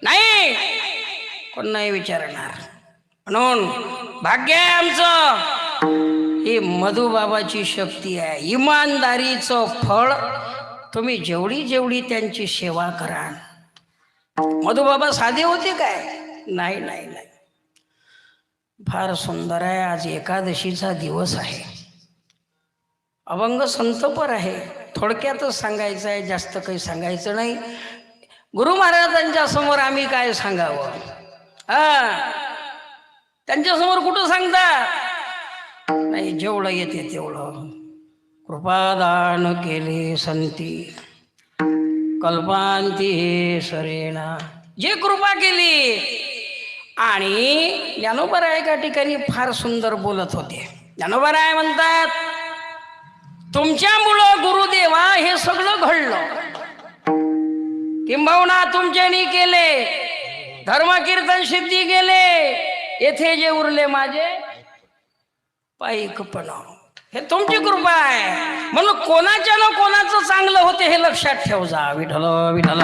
नाही, कोण नाही विचारणार. म्हणून भाग्य आहे आमचं, ही मधुबाबाची शक्ती आहे. इमानदारीचं फळ तुम्ही जेवढी जेवढी त्यांची सेवा कराल. मधुबाबा साधे होते काय? नाही नाही नाही. फार सुंदर आहे. आज एकादशीचा दिवस आहे. अभंग संतपर आहे. थोडक्यातच सांगायचं आहे, जास्त काही सांगायचं नाही. गुरु महाराजांच्या समोर आम्ही काय सांगावं? त्यांच्या समोर कुठं सांगता नाही, जेवढं येते तेवढं. कृपादान केले संती कल्पांती सरेना, जे कृपा केली. आणि ज्ञानोबराय एका ठिकाणी फार सुंदर बोलत होते. ज्ञानोबराय म्हणतात, तुमच्यामुळं गुरुदेवा हे सगळं घडलं, किंबहुना तुमच्यानी केले, धर्मकीर्तन सिद्धी गेले, येथे जे उरले माझे पायिकपण, हे तुमची कृपा आहे. म्हणून कोणाच्या ना कोणाचं चांगलं होते हे लक्षात ठेव जा. विठ्ठल विठ्ठल.